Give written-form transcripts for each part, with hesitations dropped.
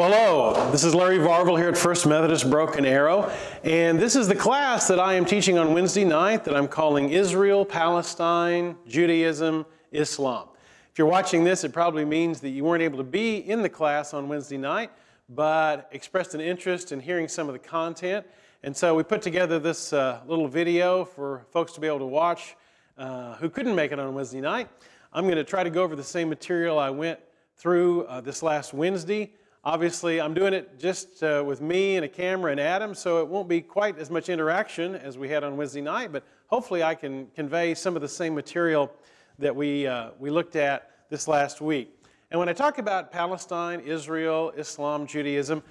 Well, hello, this is Larry Varvel here at First Methodist Broken Arrow, and this is the class that I am teaching on Wednesday night that I'm calling Israel, Palestine, Judaism, Islam. If you're watching this, it probably means that you weren't able to be in the class on Wednesday night, but expressed an interest in hearing some of the content, and so we put together this little video for folks to be able to watch who couldn't make it on Wednesday night. I'm going to try to go over the same material I went through this last Wednesday. Obviously, I'm doing it just with me and a camera and Adam, so it won't be quite as much interaction as we had on Wednesday night, but hopefully I can convey some of the same material that we looked at this last week. And when I talk about Palestine, Israel, Islam, Judaism,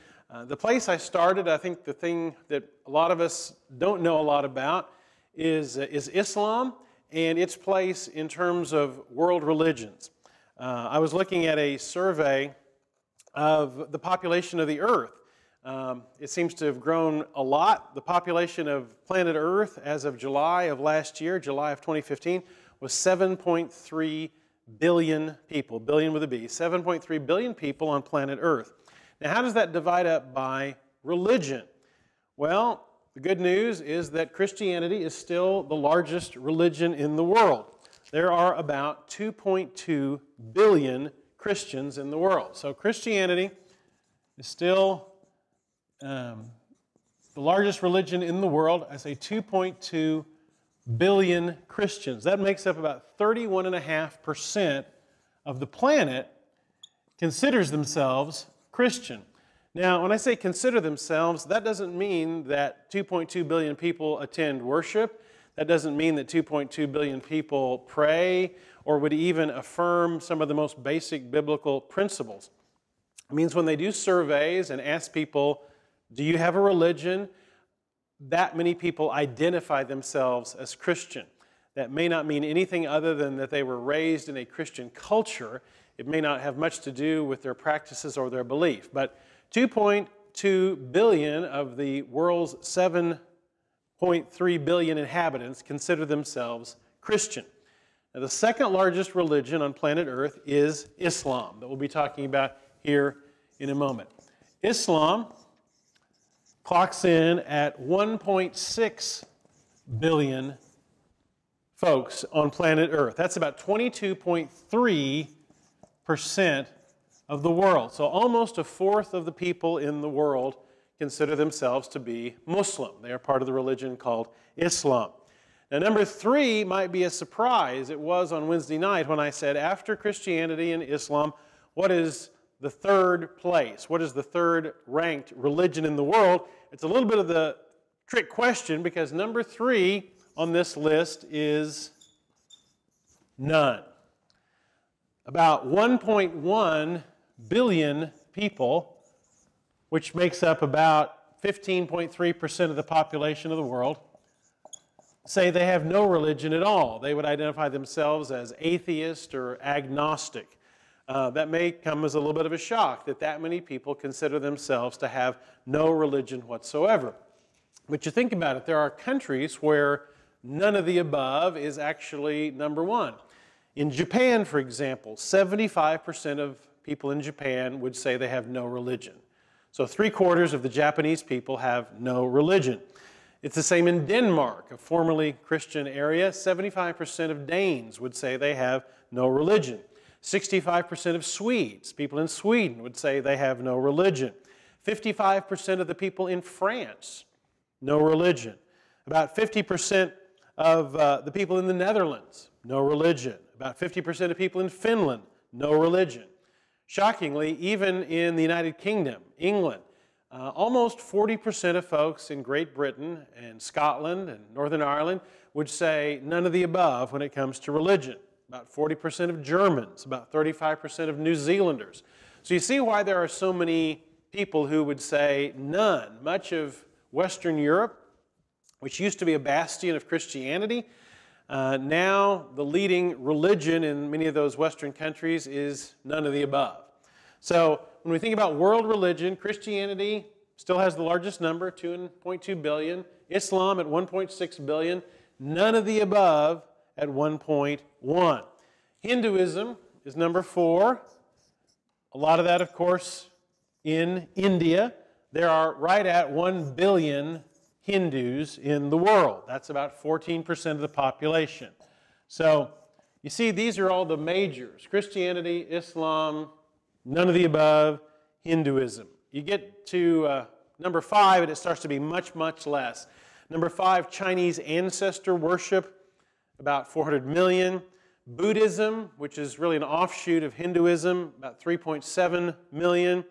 the place I started, I think the thing that a lot of us don't know a lot about is Islam and its place in terms of world religions. I was looking at a survey of the population of the earth. It seems to have grown a lot. The population of planet Earth as of July of last year, July of 2015, was 7.3 billion people, billion with a B, 7.3 billion people on planet Earth. Now, how does that divide up by religion? Well, the good news is that Christianity is still the largest religion in the world. There are about 2.2 billion Christians in the world. So Christianity is still the largest religion in the world. I say 2.2 billion Christians. That makes up about 31.5% of the planet considers themselves Christian. Now, when I say consider themselves, that doesn't mean that 2.2 billion people attend worship. That doesn't mean that 2.2 billion people pray or would even affirm some of the most basic biblical principles. It means when they do surveys and ask people, do you have a religion? That many people identify themselves as Christian. That may not mean anything other than that they were raised in a Christian culture. It may not have much to do with their practices or their belief. But 2.2 billion of the world's 7.3 billion inhabitants consider themselves Christian. Now, the second largest religion on planet Earth is Islam, that we'll be talking about here in a moment. Islam clocks in at 1.6 billion folks on planet Earth. That's about 22.3% of the world. So almost a fourth of the people in the world consider themselves to be Muslim. They are part of the religion called Islam. Now, number 3 might be a surprise. It was on Wednesday night when I said, after Christianity and Islam, what is the third place? What is the third ranked religion in the world? It's a little bit of the trick question because number 3 on this list is none. About 1.1 billion people, which makes up about 15.3% of the population of the world, say they have no religion at all. They would identify themselves as atheist or agnostic. That may come as a little bit of a shock that many people consider themselves to have no religion whatsoever. But you think about it, there are countries where none of the above is actually number 1. In Japan, for example, 75% of people in Japan would say they have no religion. So 3/4 of the Japanese people have no religion. It's the same in Denmark, a formerly Christian area. 75% of Danes would say they have no religion. 65% of Swedes, people in Sweden, would say they have no religion. 55% of the people in France, no religion. About 50% of the people in the Netherlands, no religion. About 50% of people in Finland, no religion. Shockingly, even in the United Kingdom, England, almost 40% of folks in Great Britain and Scotland and Northern Ireland would say none of the above when it comes to religion. About 40% of Germans, about 35% of New Zealanders. So you see why there are so many people who would say none. Much of Western Europe, which used to be a bastion of Christianity, now the leading religion in many of those Western countries is none of the above. So when we think about world religion, Christianity still has the largest number, 2.2 billion. Islam at 1.6 billion. None of the above at 1.1. Hinduism is number 4. A lot of that, of course, in India. There are right at 1 billion Hindus in the world. That's about 14% of the population. So you see, these are all the majors: Christianity, Islam, none of the above, Hinduism. You get to number 5 and it starts to be much, much less. Number 5, Chinese ancestor worship, about 400 million. Buddhism, which is really an offshoot of Hinduism, about 3.7 million.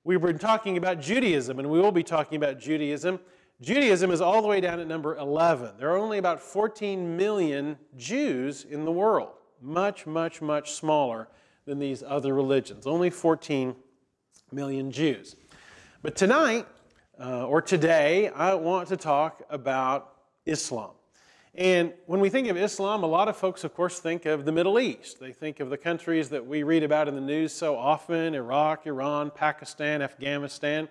We've been talking about Judaism, and we will be talking about Judaism. Judaism is all the way down at number 11. There are only about 14 million Jews in the world. Much, much, much smaller than these other religions. Only 14 million Jews. But tonight, or today, I want to talk about Islam. And when we think of Islam, a lot of folks, of course, think of the Middle East. They think of the countries that we read about in the news so often: Iraq, Iran, Pakistan, Afghanistan.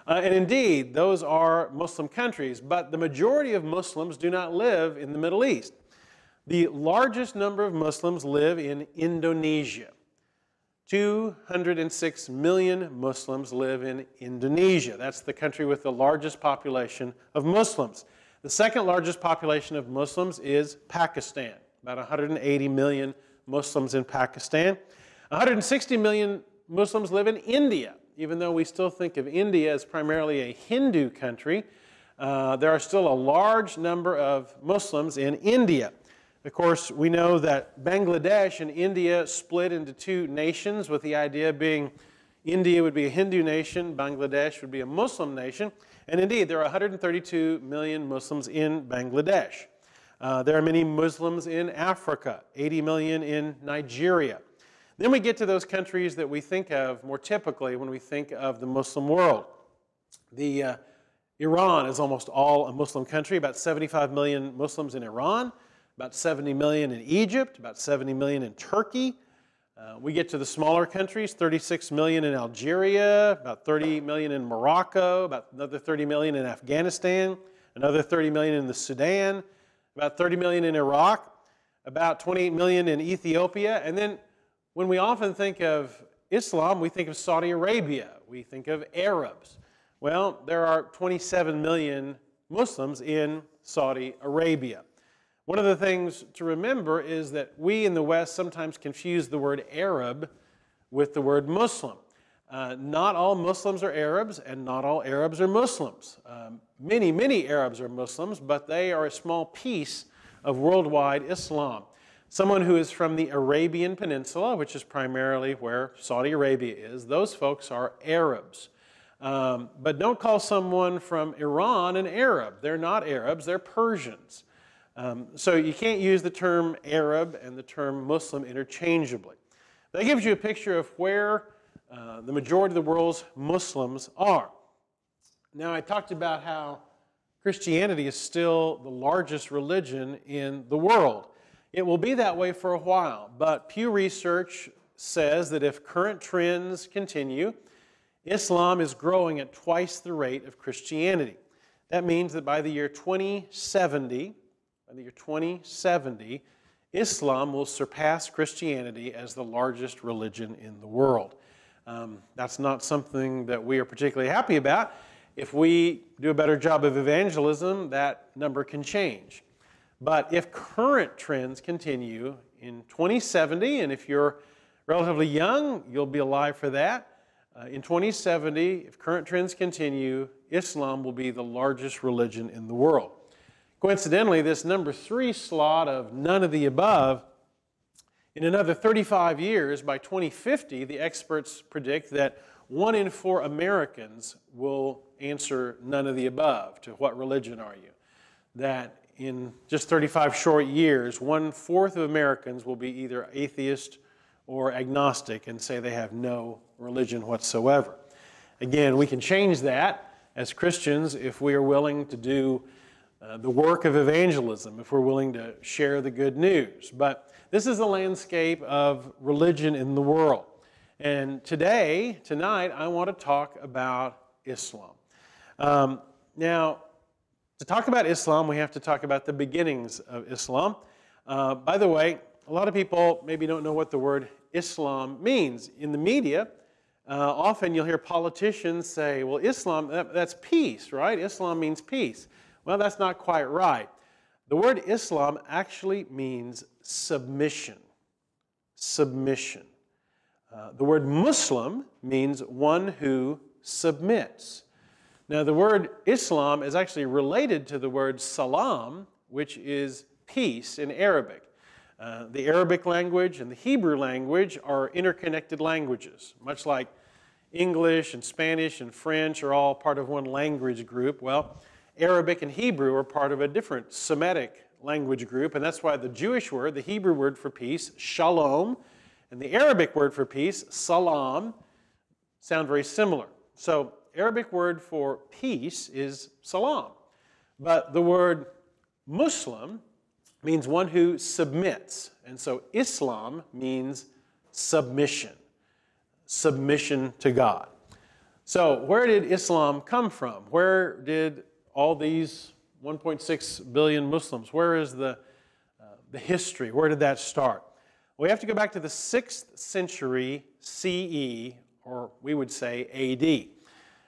And indeed, those are Muslim countries, but the majority of Muslims do not live in the Middle East. The largest number of Muslims live in Indonesia. 206 million Muslims live in Indonesia. That's the country with the largest population of Muslims. The second largest population of Muslims is Pakistan, about 180 million Muslims in Pakistan. 160 million Muslims live in India. Even though we still think of India as primarily a Hindu country, there are still a large number of Muslims in India. Of course, we know that Bangladesh and India split into two nations, with the idea being India would be a Hindu nation, Bangladesh would be a Muslim nation. And indeed, there are 132 million Muslims in Bangladesh. There are many Muslims in Africa, 80 million in Nigeria. Then we get to those countries that we think of more typically when we think of the Muslim world. Iran is almost all a Muslim country, about 75 million Muslims in Iran, about 70 million in Egypt, about 70 million in Turkey. We get to the smaller countries: 36 million in Algeria, about 30 million in Morocco, about another 30 million in Afghanistan, another 30 million in the Sudan, about 30 million in Iraq, about 28 million in Ethiopia. And then when we often think of Islam, we think of Saudi Arabia, we think of Arabs. Well, there are 27 million Muslims in Saudi Arabia. One of the things to remember is that we in the West sometimes confuse the word Arab with the word Muslim. Not all Muslims are Arabs, and not all Arabs are Muslims. Many Arabs are Muslims, but they are a small piece of worldwide Islam. Someone who is from the Arabian Peninsula, which is primarily where Saudi Arabia is, those folks are Arabs. But don't call someone from Iran an Arab. They're not Arabs, they're Persians. So you can't use the term Arab and the term Muslim interchangeably. That gives you a picture of where the majority of the world's Muslims are. Now, I talked about how Christianity is still the largest religion in the world. It will be that way for a while, but Pew Research says that if current trends continue, Islam is growing at twice the rate of Christianity. That means that by the year 2070, Islam will surpass Christianity as the largest religion in the world. That's not something that we are particularly happy about. If we do a better job of evangelism, that number can change. But if current trends continue in 2070, and if you're relatively young, you'll be alive for that, in 2070, if current trends continue, Islam will be the largest religion in the world. Coincidentally, this number 3 slot of none of the above, in another 35 years, by 2050, the experts predict that 1 in 4 Americans will answer none of the above. To what religion are you? That in just 35 short years, 1/4 of Americans will be either atheist or agnostic and say they have no religion whatsoever. Again, we can change that as Christians if we are willing to do the work of evangelism, if we're willing to share the good news. But this is the landscape of religion in the world. And tonight, I want to talk about Islam. Now, to talk about Islam, we have to talk about the beginnings of Islam. By the way, a lot of people maybe don't know what the word Islam means. In the media, Often you'll hear politicians say, well, Islam, that's peace, right? Islam means peace. Well, that's not quite right. The word Islam actually means submission. Submission. The word Muslim means one who submits. Now, the word Islam is actually related to the word salam, which is peace in Arabic. The Arabic language and the Hebrew language are interconnected languages, much like English and Spanish and French are all part of one language group. Well, Arabic and Hebrew are part of a different Semitic language group, and that's why the Jewish word, the Hebrew word for peace, shalom, and the Arabic word for peace, salam, sound very similar. So, Arabic word for peace is salam, but the word Muslim means one who submits, and so Islam means submission, submission to God. So where did Islam come from? Where did all these 1.6 billion Muslims, where is the history? Where did that start? We have to go back to the 6th century CE, or we would say AD.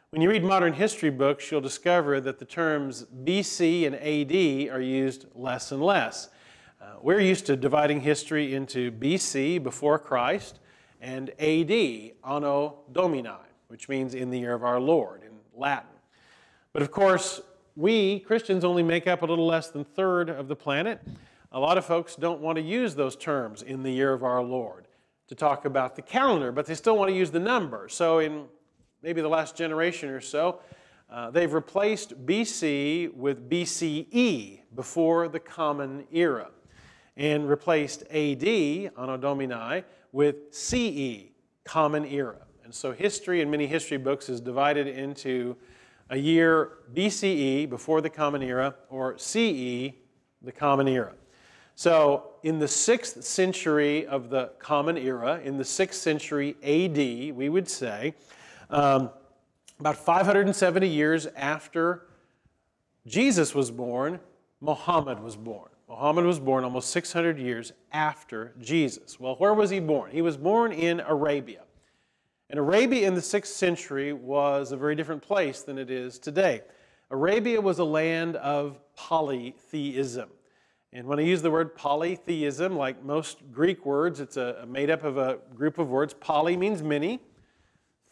When you read modern history books, you'll discover that the terms BC and AD are used less and less. We're used to dividing history into BC, before Christ, and AD, Anno Domini, which means in the year of our Lord in Latin. But of course, we Christians only make up a little less than a third of the planet. A lot of folks don't want to use those terms, in the year of our Lord, to talk about the calendar, but they still want to use the number. So in maybe the last generation or so, they've replaced BC with BCE, before the Common Era, and replaced AD, Anno Domini, with CE, Common Era. And so history in many history books is divided into a year BCE, before the Common Era, or CE, the Common Era. So in the 6th century of the Common Era, in the 6th century AD, we would say, about 570 years after Jesus was born, Muhammad was born. Muhammad was born almost 600 years after Jesus. Well, where was he born? He was born in Arabia. And Arabia in the 6th century was a very different place than it is today. Arabia was a land of polytheism. And when I use the word polytheism, like most Greek words, it's made up of a group of words. Poly means many.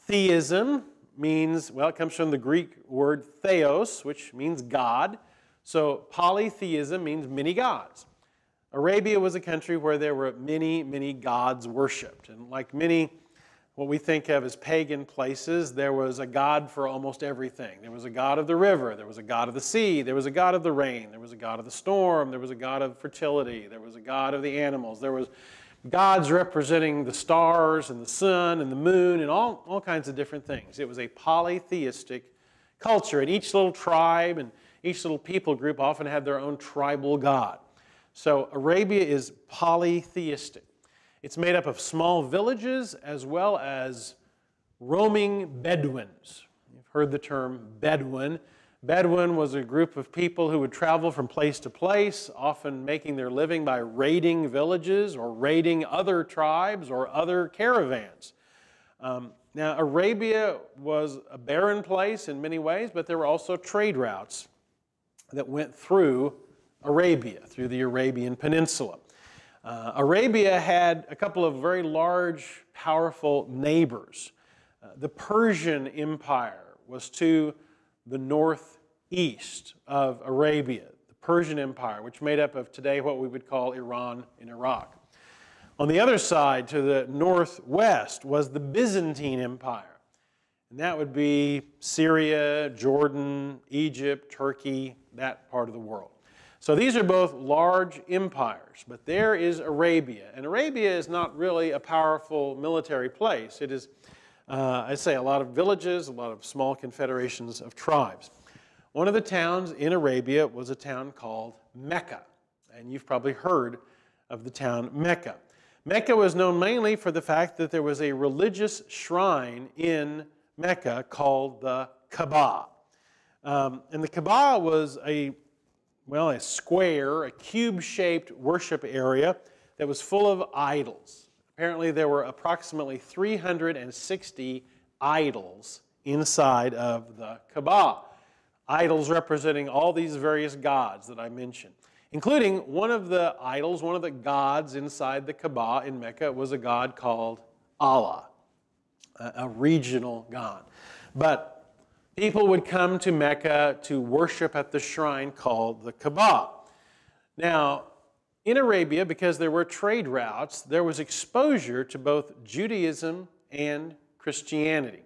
Theism means, well, it comes from the Greek word theos, which means God. So polytheism means many gods. Arabia was a country where there were many, many gods worshipped. And like many, what we think of as pagan places, there was a god for almost everything. There was a god of the river, there was a god of the sea, there was a god of the rain, there was a god of the storm, there was a god of fertility, there was a god of the animals, there was gods representing the stars and the sun and the moon and all kinds of different things. It was a polytheistic culture, and each little tribe and each little people group often had their own tribal god. So Arabia is polytheistic. It's made up of small villages as well as roaming Bedouins. You've heard the term Bedouin. Bedouin was a group of people who would travel from place to place, often making their living by raiding villages or raiding other tribes or other caravans. Now, Arabia was a barren place in many ways, but there were also trade routes that went through Arabia, through the Arabian Peninsula. Arabia had a couple of very large, powerful neighbors. The Persian Empire was to the northeast of Arabia, the Persian Empire, which made up of today what we would call Iran and Iraq. On the other side, to the northwest, was the Byzantine Empire. And that would be Syria, Jordan, Egypt, Turkey, that part of the world. So these are both large empires, but there is Arabia. And Arabia is not really a powerful military place. It is, I'd say, a lot of villages, a lot of small confederations of tribes. One of the towns in Arabia was a town called Mecca. And you've probably heard of the town Mecca. Mecca was known mainly for the fact that there was a religious shrine in Mecca called the Kaaba. And the Kaaba was a square, a cube-shaped worship area that was full of idols. Apparently there were approximately 360 idols inside of the Kaaba. Idols representing all these various gods that I mentioned, including one of the idols, one of the gods inside the Kaaba in Mecca was a god called Allah, a regional god. But people would come to Mecca to worship at the shrine called the Kaaba. Now, in Arabia, because there were trade routes, there was exposure to both Judaism and Christianity.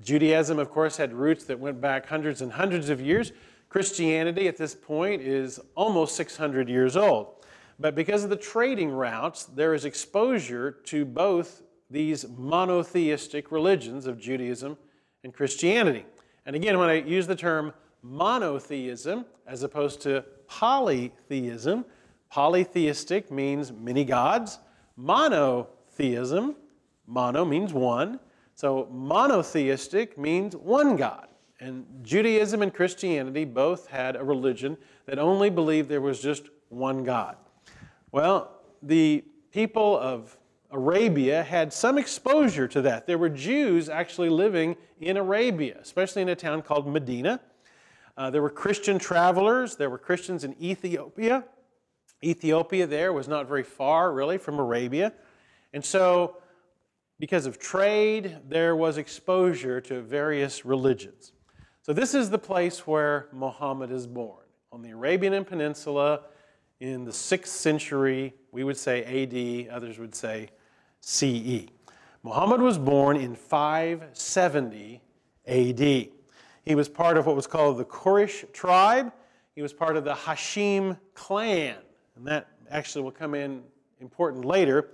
Judaism, of course, had roots that went back hundreds and hundreds of years. Christianity at this point is almost 600 years old. But because of the trading routes, there is exposure to both these monotheistic religions of Judaism and Christianity. And again, when I use the term monotheism as opposed to polytheism, polytheistic means many gods. Monotheism, mono means one. So monotheistic means one God. And Judaism and Christianity both had a religion that only believed there was just one God. Well, the people of Arabia had some exposure to that. There were Jews actually living in Arabia, especially in a town called Medina. There were Christian travelers. There were Christians in Ethiopia. Ethiopia there was not very far, really, from Arabia. And so, because of trade, there was exposure to various religions. So this is the place where Muhammad is born, on the Arabian Peninsula in the 6th century. We would say AD, others would say CE. Muhammad was born in 570 AD. He was part of what was called the Quraysh tribe. He was part of the Hashim clan, and that actually will come in important later,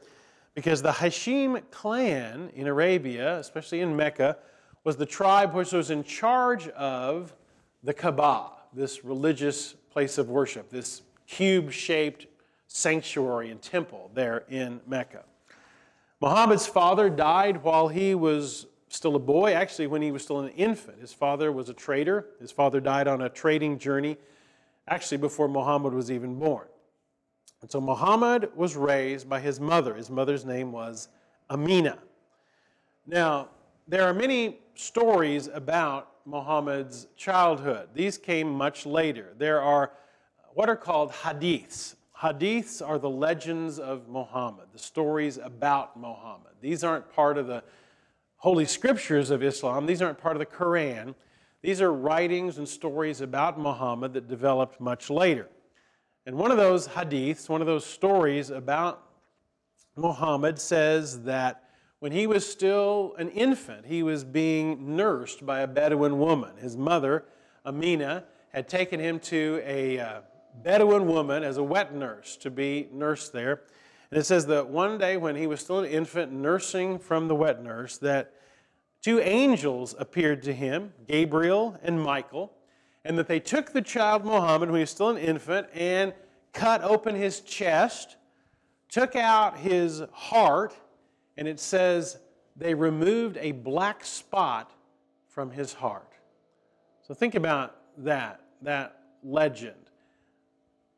because the Hashim clan in Arabia, especially in Mecca, was the tribe which was in charge of the Kaaba, this religious place of worship, this cube-shaped sanctuary and temple there in Mecca. Muhammad's father died while he was still a boy, actually when he was still an infant. His father was a trader. His father died on a trading journey, actually before Muhammad was even born. And so Muhammad was raised by his mother. His mother's name was Amina. Now, there are many stories about Muhammad's childhood. These came much later. There are what are called hadiths. Hadiths are the legends of Muhammad, the stories about Muhammad. These aren't part of the Holy Scriptures of Islam. These aren't part of the Quran. These are writings and stories about Muhammad that developed much later. And one of those hadiths, one of those stories about Muhammad says that when he was still an infant, he was being nursed by a Bedouin woman. His mother, Amina, had taken him to a Bedouin woman as a wet nurse to be nursed there. And it says that one day when he was still an infant nursing from the wet nurse, that two angels appeared to him, Gabriel and Michael, and that they took the child Muhammad, when he was still an infant, and cut open his chest, took out his heart, and it says they removed a black spot from his heart. So think about that legend.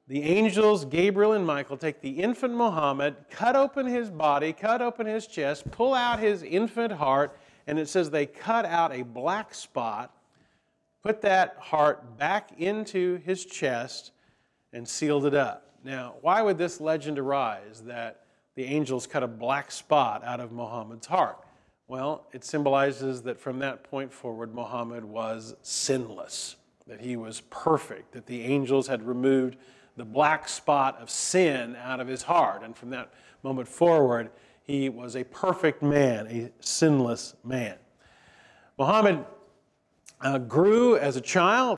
The angels, Gabriel and Michael, take the infant Muhammad, cut open his body, cut open his chest, pull out his infant heart, and it says they cut out a black spot, put that heart back into his chest, and sealed it up. Now, why would this legend arise that the angels cut a black spot out of Muhammad's heart? Well, it symbolizes that from that point forward, Muhammad was sinless, that he was perfect, that the angels had removed the black spot of sin out of his heart. And from that moment forward, he was a perfect man, a sinless man. Muhammad grew as a child.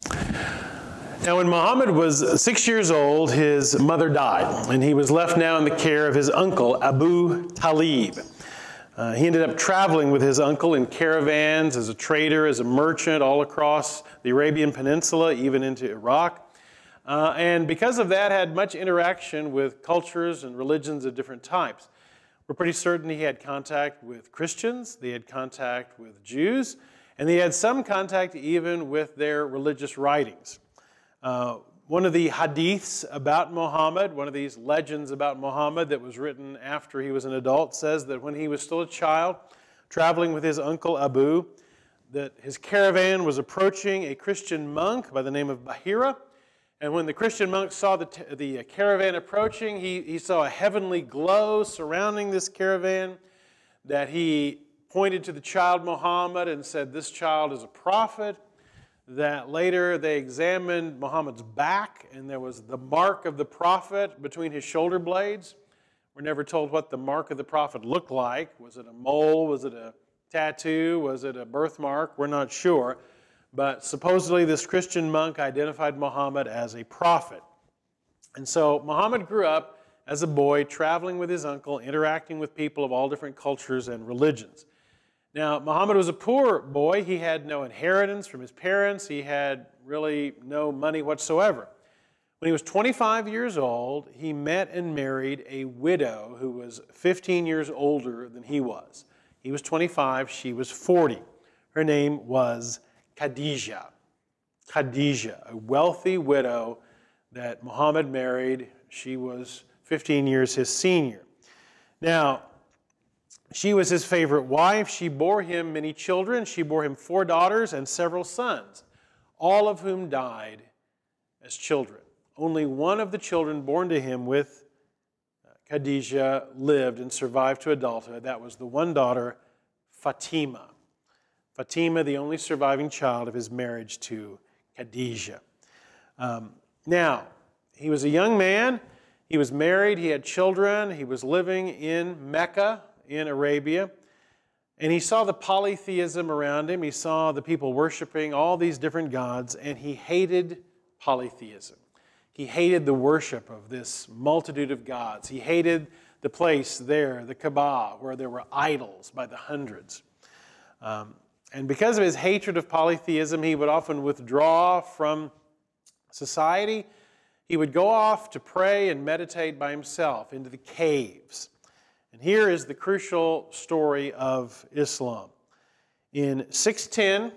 Now, when Muhammad was 6 years old, his mother died, and he was left now in the care of his uncle, Abu Talib. He ended up traveling with his uncle in caravans as a trader, as a merchant, all across the Arabian Peninsula, even into Iraq. And because of that, had much interaction with cultures and religions of different types. We're pretty certain he had contact with Christians, they had contact with Jews, and they had some contact even with their religious writings. one of the hadiths about Muhammad, one of these legends about Muhammad that was written after he was an adult, says that when he was still a child, traveling with his uncle Abu, that his caravan was approaching a Christian monk by the name of Bahira. And when the Christian monk saw the caravan approaching, he saw a heavenly glow surrounding this caravan, that he pointed to the child Muhammad and said, "This child is a prophet." That later they examined Muhammad's back, and there was the mark of the prophet between his shoulder blades. We're never told what the mark of the prophet looked like. Was it a mole? Was it a tattoo? Was it a birthmark? We're not sure. But supposedly this Christian monk identified Muhammad as a prophet. And so Muhammad grew up as a boy, traveling with his uncle, interacting with people of all different cultures and religions. Now, Muhammad was a poor boy. He had no inheritance from his parents. He had really no money whatsoever. When he was 25 years old, he met and married a widow who was 15 years older than he was. He was 25, she was 40. Her name was Khadijah. Khadijah, a wealthy widow that Muhammad married. She was 15 years his senior. Now, she was his favorite wife. She bore him many children. She bore him 4 daughters and several sons, all of whom died as children. Only one of the children born to him with Khadijah lived and survived to adulthood. That was the one daughter, Fatima. Fatima, the only surviving child of his marriage to Khadijah. Now, he was a young man. He was married. He had children. He was living in Mecca, in Arabia, and he saw the polytheism around him. He saw the people worshiping all these different gods, and he hated polytheism. He hated the worship of this multitude of gods. He hated the place there, the Kaaba, where there were idols by the hundreds. And because of his hatred of polytheism, he would often withdraw from society. He would go off to pray and meditate by himself into the caves. And here is the crucial story of Islam. In 610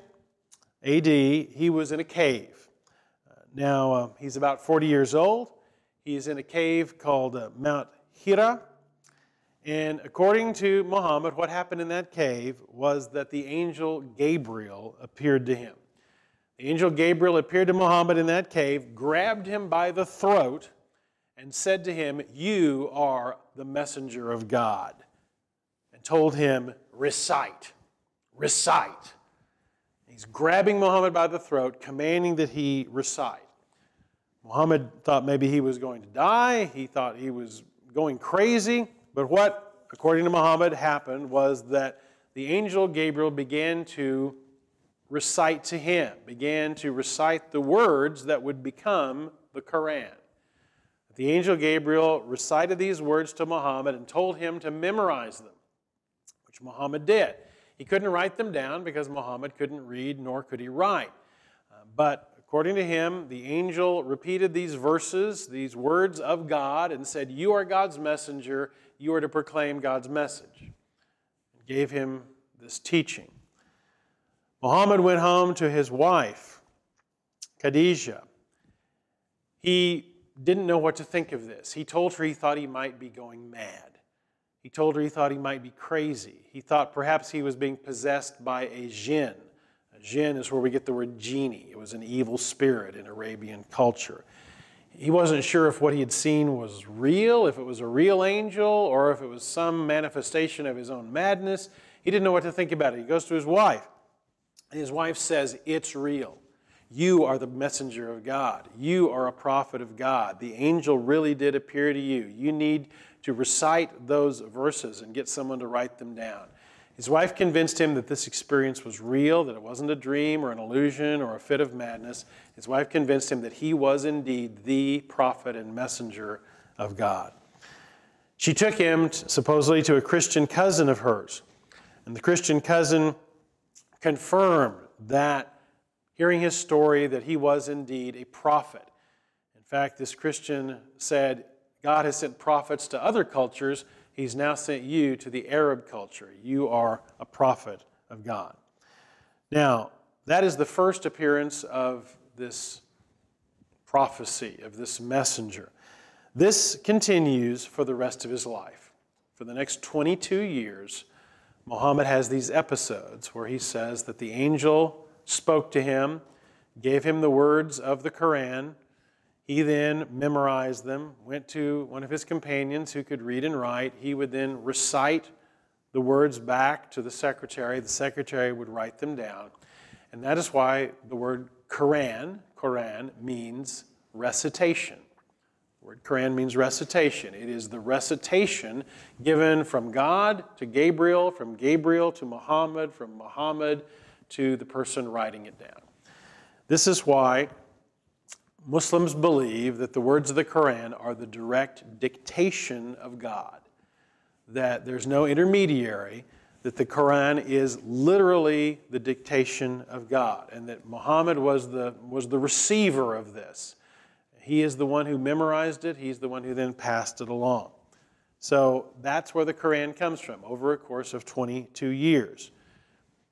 AD, he was in a cave. Now, he's about 40 years old. He's in a cave called Mount Hira. And according to Muhammad, what happened in that cave was that the angel Gabriel appeared to him. The angel Gabriel appeared to Muhammad in that cave, grabbed him by the throat, and said to him, "You are the messenger of God," and told him, "Recite, recite." He's grabbing Muhammad by the throat, commanding that he recite. Muhammad thought maybe he was going to die. He thought he was going crazy. But what, according to Muhammad, happened was that the angel Gabriel began to recite to him, began to recite the words that would become the Quran. The angel Gabriel recited these words to Muhammad and told him to memorize them, which Muhammad did. He couldn't write them down because Muhammad couldn't read, nor could he write. But according to him, the angel repeated these verses, these words of God, and said, "You are God's messenger. You are to proclaim God's message." And gave him this teaching. Muhammad went home to his wife, Khadijah. He didn't know what to think of this. He told her he thought he might be going mad. He told her he thought he might be crazy. He thought perhaps he was being possessed by a jinn. A jinn is where we get the word genie. It was an evil spirit in Arabian culture. He wasn't sure if what he had seen was real, if it was a real angel, or if it was some manifestation of his own madness. He didn't know what to think about it. He goes to his wife, and his wife says, "It's real. You are the messenger of God. You are a prophet of God. The angel really did appear to you. You need to recite those verses and get someone to write them down." His wife convinced him that this experience was real, that it wasn't a dream or an illusion or a fit of madness. His wife convinced him that he was indeed the prophet and messenger of God. She took him supposedly to a Christian cousin of hers. And the Christian cousin confirmed that, hearing his story, that he was indeed a prophet. In fact, this Christian said, "God has sent prophets to other cultures. He's now sent you to the Arab culture. You are a prophet of God." Now, that is the first appearance of this prophecy of this messenger. This continues for the rest of his life. For the next 22 years, Muhammad has these episodes where he says that the angel spoke to him, gave him the words of the Quran. He then memorized them, went to one of his companions who could read and write. He would then recite the words back to the secretary. The secretary would write them down. And that is why the word Quran means recitation. The word Quran means recitation. It is the recitation given from God to Gabriel, from Gabriel to Muhammad, from Muhammad to the person writing it down. This is why Muslims believe that the words of the Quran are the direct dictation of God, that there's no intermediary, that the Quran is literally the dictation of God, and that Muhammad was the receiver of this. He is the one who memorized it. He's the one who then passed it along. So that's where the Quran comes from, over a course of 22 years.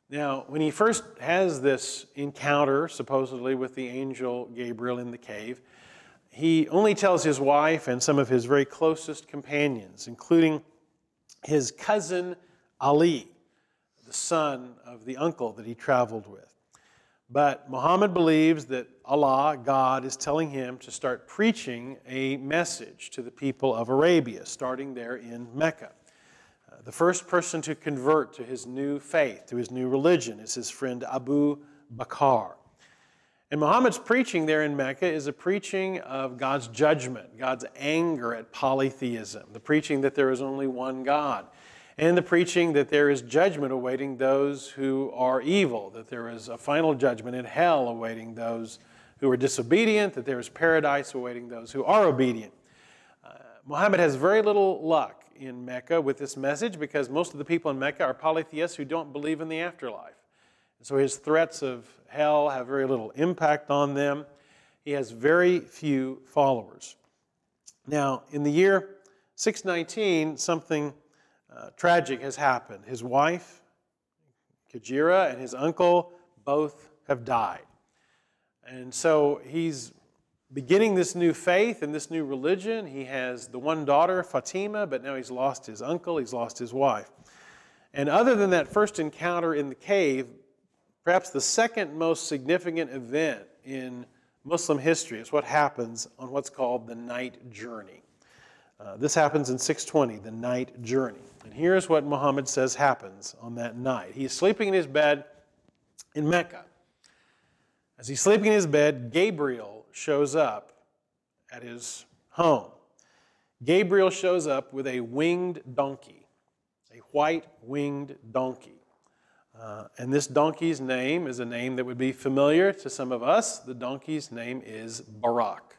Now, when he first has this encounter, supposedly, with the angel Gabriel in the cave, he only tells his wife and some of his very closest companions, including his cousin Ali, the son of the uncle that he traveled with. But Muhammad believes that Allah, God, is telling him to start preaching a message to the people of Arabia, starting there in Mecca. The first person to convert to his new faith, to his new religion, is his friend Abu Bakr. And Muhammad's preaching there in Mecca is a preaching of God's judgment, God's anger at polytheism, the preaching that there is only one God, and the preaching that there is judgment awaiting those who are evil, that there is a final judgment in hell awaiting those who are disobedient, that there is paradise awaiting those who are obedient. Muhammad has very little luck in Mecca with this message because most of the people in Mecca are polytheists who don't believe in the afterlife. And so his threats of hell have very little impact on them. He has very few followers. Now, in the year 619, something tragic has happened. His wife, Kajira, and his uncle both have died. And so he's beginning this new faith and this new religion. He has the one daughter, Fatima, but now he's lost his uncle, he's lost his wife. And other than that first encounter in the cave, perhaps the second most significant event in Muslim history is what happens on what's called the night journey. This happens in 620, the night journey. And here's what Muhammad says happens on that night. He's sleeping in his bed in Mecca. As he's sleeping in his bed, Gabriel shows up at his home. Gabriel shows up with a winged donkey, a white winged donkey. And this donkey's name is a name that would be familiar to some of us. The donkey's name is Barak.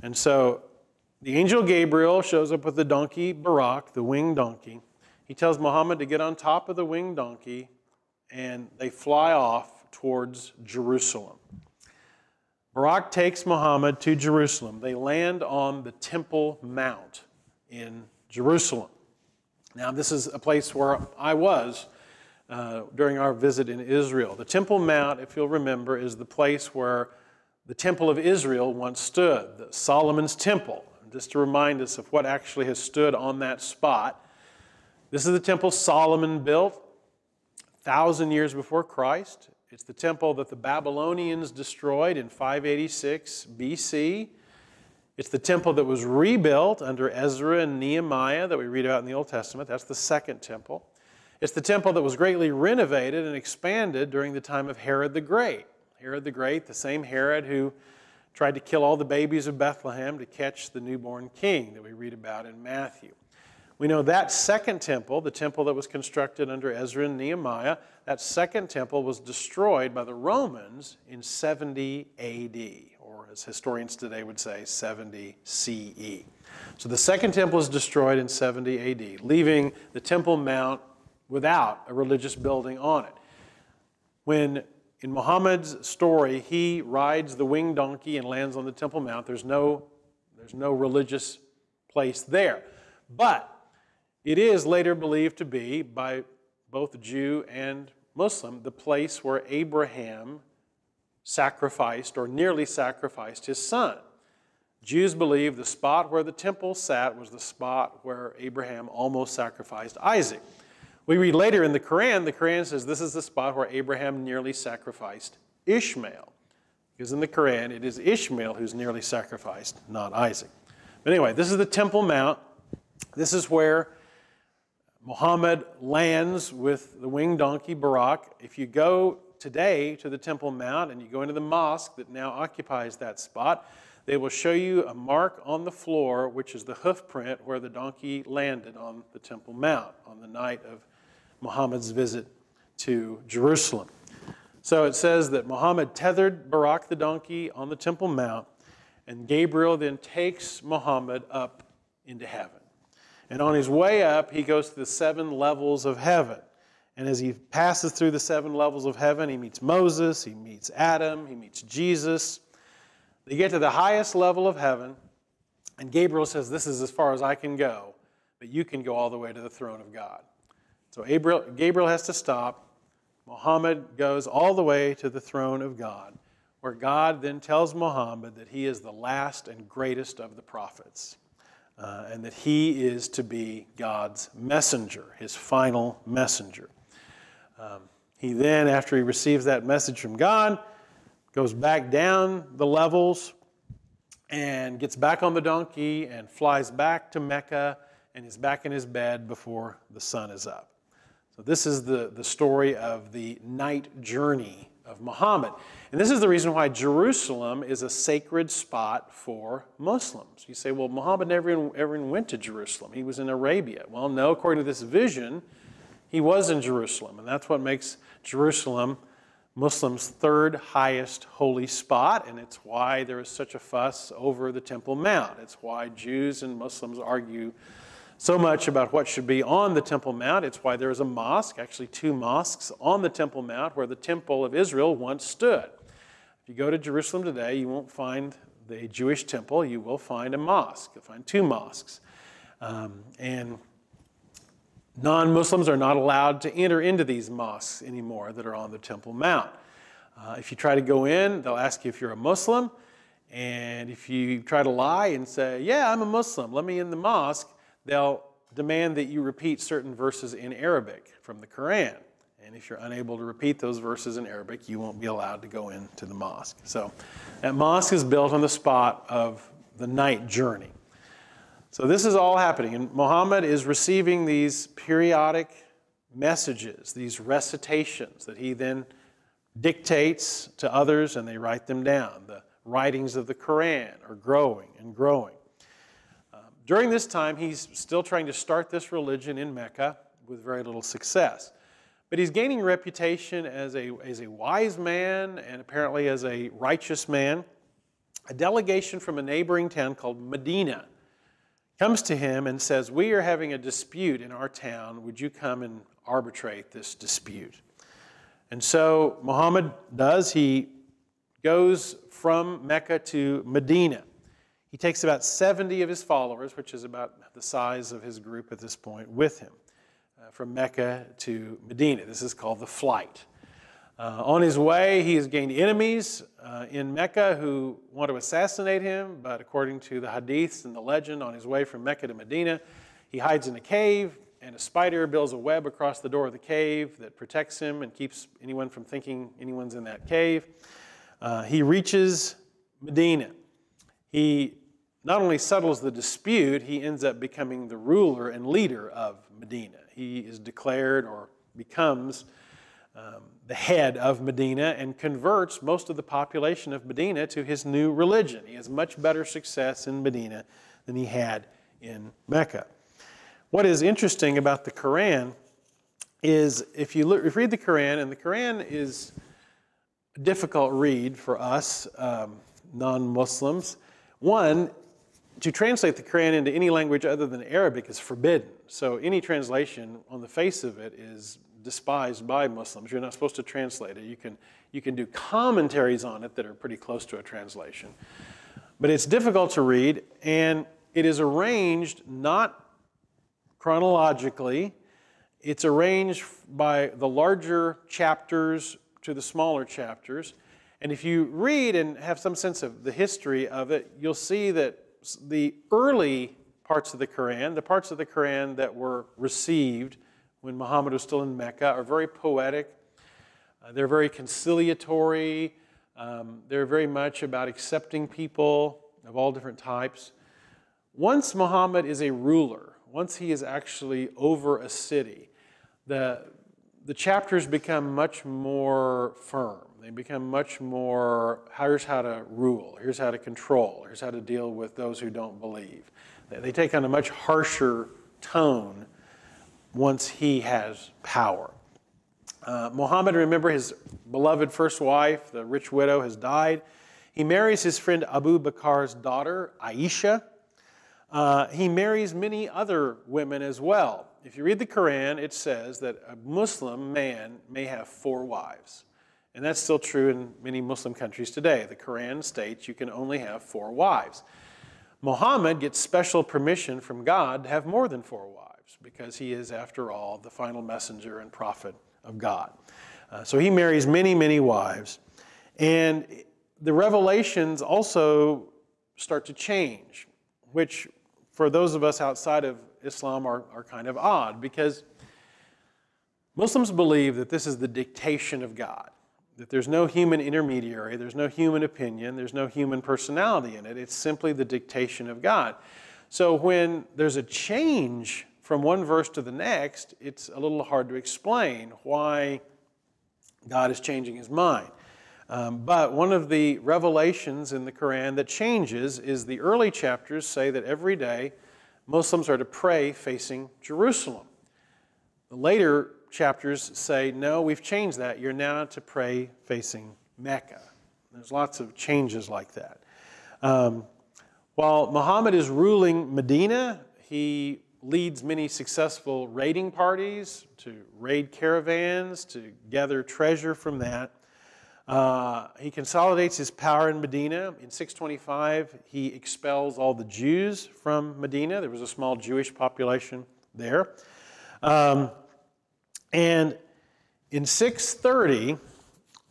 And so the angel Gabriel shows up with the donkey Barak, the winged donkey. He tells Muhammad to get on top of the winged donkey, and they fly off towards Jerusalem. Barak takes Muhammad to Jerusalem. They land on the Temple Mount in Jerusalem. Now, this is a place where I was during our visit in Israel. The Temple Mount, if you'll remember, is the place where the Temple of Israel once stood, the Solomon's Temple. Just to remind us of what actually has stood on that spot. This is the temple Solomon built 1,000 years before Christ. It's the temple that the Babylonians destroyed in 586 BC. It's the temple that was rebuilt under Ezra and Nehemiah that we read about in the Old Testament. That's the second temple. It's the temple that was greatly renovated and expanded during the time of Herod the Great. Herod the Great, the same Herod who tried to kill all the babies of Bethlehem to catch the newborn king that we read about in Matthew. We know that second temple, the temple that was constructed under Ezra and Nehemiah, that second temple was destroyed by the Romans in 70 AD, or as historians today would say, 70 CE. So the second temple is destroyed in 70 AD, leaving the Temple Mount without a religious building on it. When in Muhammad's story, he rides the winged donkey and lands on the Temple Mount. There's no religious place there. But it is later believed to be, by both Jew and Muslim, the place where Abraham sacrificed or nearly sacrificed his son. Jews believe the spot where the temple sat was the spot where Abraham almost sacrificed Isaac. We read later in the Quran says this is the spot where Abraham nearly sacrificed Ishmael. Because in the Quran, it is Ishmael who's nearly sacrificed, not Isaac. But anyway, this is the Temple Mount. This is where Muhammad lands with the winged donkey, Buraq. If you go today to the Temple Mount and you go into the mosque that now occupies that spot, they will show you a mark on the floor, which is the hoof print where the donkey landed on the Temple Mount on the night of Muhammad's visit to Jerusalem. So it says that Muhammad tethered Buraq the donkey on the Temple Mount, and Gabriel then takes Muhammad up into heaven. And on his way up, he goes to the 7 levels of heaven. And as he passes through the 7 levels of heaven, he meets Moses, he meets Adam, he meets Jesus. They get to the highest level of heaven, and Gabriel says, this is as far as I can go, but you can go all the way to the throne of God. So Gabriel has to stop. Muhammad goes all the way to the throne of God, where God then tells Muhammad that he is the last and greatest of the prophets, and that he is to be God's messenger, his final messenger. He then, after he receives that message from God, goes back down the levels and gets back on the donkey and flies back to Mecca and is back in his bed before the sun is up. So this is the story of the night journey of Muhammad. And this is the reason why Jerusalem is a sacred spot for Muslims. You say, well, Muhammad never even went to Jerusalem. He was in Arabia. Well, no, according to this vision, he was in Jerusalem. And that's what makes Jerusalem Muslims' 3rd highest holy spot, and it's why there is such a fuss over the Temple Mount. It's why Jews and Muslims argue so much about what should be on the Temple Mount. It's why there is a mosque, actually 2 mosques, on the Temple Mount where the Temple of Israel once stood. If you go to Jerusalem today, you won't find the Jewish temple. You will find a mosque. You'll find 2 mosques. And non-Muslims are not allowed to enter into these mosques anymore that are on the Temple Mount. If you try to go in, they'll ask you if you're a Muslim. And if you try to lie and say, yeah, I'm a Muslim, let me in the mosque, they'll demand that you repeat certain verses in Arabic from the Quran. And if you're unable to repeat those verses in Arabic, you won't be allowed to go into the mosque. So that mosque is built on the spot of the night journey. So this is all happening, and Muhammad is receiving these periodic messages, these recitations that he then dictates to others, and they write them down. The writings of the Quran are growing and growing. During this time, he's still trying to start this religion in Mecca with very little success. But he's gaining reputation as a wise man and apparently as a righteous man. A delegation from a neighboring town called Medina comes to him and says, we are having a dispute in our town. Would you come and arbitrate this dispute? And so Muhammad does. He goes from Mecca to Medina. He takes about 70 of his followers, which is about the size of his group at this point, with him from Mecca to Medina. This is called the flight. On his way, he has gained enemies in Mecca who want to assassinate him, but according to the hadiths and the legend, on his way from Mecca to Medina, he hides in a cave, and a spider builds a web across the door of the cave that protects him and keeps anyone from thinking anyone's in that cave. He reaches Medina. He not only settles the dispute, he ends up becoming the ruler and leader of Medina. He is declared or becomes the head of Medina and converts most of the population of Medina to his new religion. He has much better success in Medina than he had in Mecca. What is interesting about the Quran is if you read the Quran, and the Quran is a difficult read for us non-Muslims. One, to translate the Quran into any language other than Arabic is forbidden. So any translation on the face of it is despised by Muslims. You're not supposed to translate it. You can do commentaries on it that are pretty close to a translation. But it's difficult to read, and it is arranged not chronologically. It's arranged by the larger chapters to the smaller chapters, And if you read and have some sense of the history of it, you'll see that the early parts of the Quran, the parts of the Quran that were received when Muhammad was still in Mecca, are very poetic. They're very conciliatory. They're very much about accepting people of all different types. Once Muhammad is a ruler, once he is actually over a city, the chapters become much more firm. They become much more, here's how to rule, here's how to control, here's how to deal with those who don't believe. They take on a much harsher tone once he has power. Muhammad, remember, his beloved first wife, the rich widow, has died. He marries his friend Abu Bakr's daughter, Aisha. He marries many other women as well. If you read the Quran, it says that a Muslim man may have 4 wives. And that's still true in many Muslim countries today. The Quran states you can only have 4 wives. Muhammad gets special permission from God to have more than 4 wives because he is, after all, the final messenger and prophet of God. So he marries many, many wives. And the revelations also start to change, which for those of us outside of Islam are kind of odd, because Muslims believe that this is the dictation of God, that there's no human intermediary, there's no human opinion, there's no human personality in it. It's simply the dictation of God. So when there's a change from one verse to the next, it's a little hard to explain why God is changing his mind. But one of the revelations in the Quran that changes is the early chapters say that every day Muslims are to pray facing Jerusalem. The later chapters say, no, we've changed that. You're now to pray facing Mecca. There's lots of changes like that. While Muhammad is ruling Medina, he leads many successful raiding parties to raid caravans, to gather treasure from that. He consolidates his power in Medina. In 625, he expels all the Jews from Medina. There was a small Jewish population there. And in 630,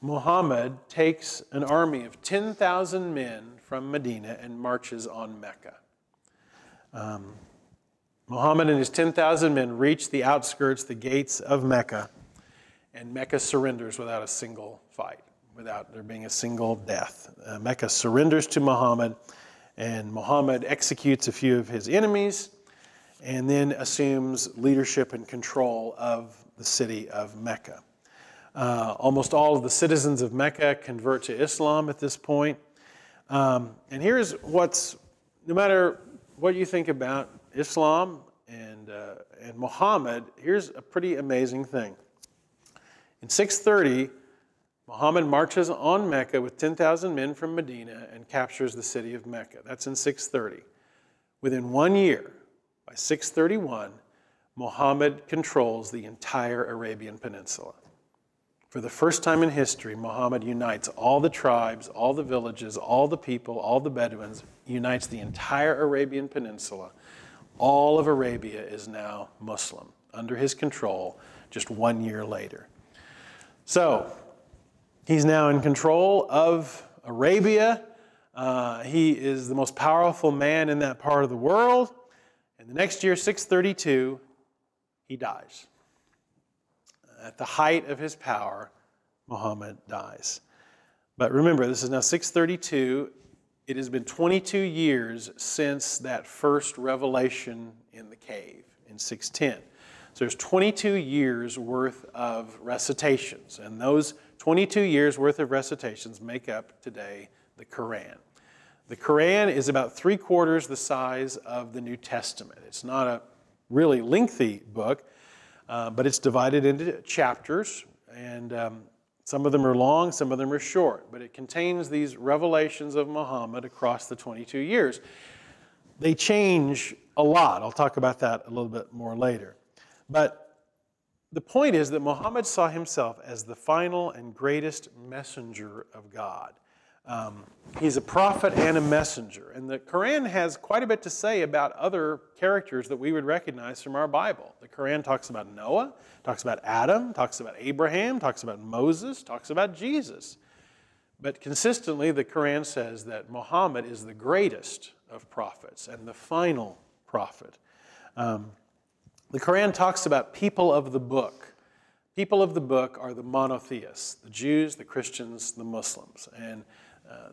Muhammad takes an army of 10,000 men from Medina and marches on Mecca. Muhammad and his 10,000 men reach the outskirts, the gates of Mecca, and Mecca surrenders without a single fight, without there being a single death. Mecca surrenders to Muhammad, and Muhammad executes a few of his enemies and then assumes leadership and control of the city of Mecca. Almost all of the citizens of Mecca convert to Islam at this point. And here's what's, no matter what you think about Islam and Muhammad, here's a pretty amazing thing. In 630, Muhammad marches on Mecca with 10,000 men from Medina and captures the city of Mecca. That's in 630. Within 1 year, by 631, Muhammad controls the entire Arabian Peninsula. For the first time in history, Muhammad unites all the tribes, all the villages, all the people, all the Bedouins, unites the entire Arabian Peninsula. All of Arabia is now Muslim, under his control, just 1 year later. So, he's now in control of Arabia. He is the most powerful man in that part of the world. And the next year, 632, he dies. At the height of his power, Muhammad dies. But remember, this is now 632. It has been 22 years since that first revelation in the cave in 610. So there's 22 years worth of recitations, and those 22 years worth of recitations make up today the Quran. The Quran is about 3/4 the size of the New Testament. It's not a really lengthy book, but it's divided into chapters, and some of them are long, some of them are short, but it contains these revelations of Muhammad across the 22 years. They change a lot. I'll talk about that a little bit more later. But the point is that Muhammad saw himself as the final and greatest messenger of God. He's a prophet and a messenger. And the Quran has quite a bit to say about other characters that we would recognize from our Bible. The Quran talks about Noah, talks about Adam, talks about Abraham, talks about Moses, talks about Jesus. But consistently, the Quran says that Muhammad is the greatest of prophets and the final prophet. The Quran talks about people of the book. People of the book are the monotheists, the Jews, the Christians, the Muslims. And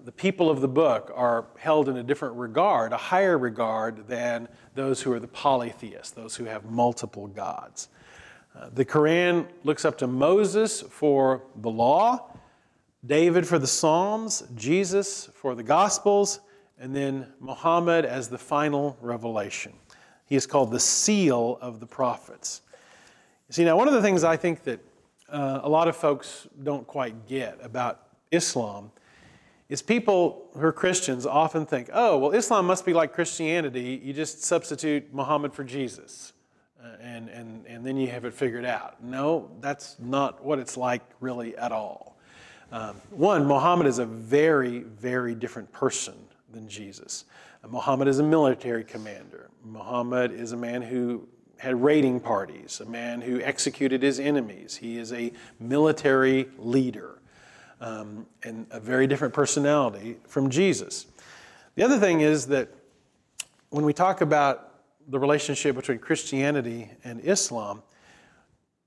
the people of the book are held in a different regard, a higher regard than those who are the polytheists, those who have multiple gods. The Quran looks up to Moses for the law, David for the Psalms, Jesus for the Gospels, and then Muhammad as the final revelation. He is called the seal of the prophets. You see, now one of the things I think that a lot of folks don't quite get about Islam is people who are Christians often think, oh, well, Islam must be like Christianity. You just substitute Muhammad for Jesus, and then you have it figured out. No, that's not what it's like really at all. One, Muhammad is a very, very different person than Jesus. Muhammad is a military commander. Muhammad is a man who had raiding parties, a man who executed his enemies. He is a military leader, and a very different personality from Jesus. The other thing is that when we talk about the relationship between Christianity and Islam,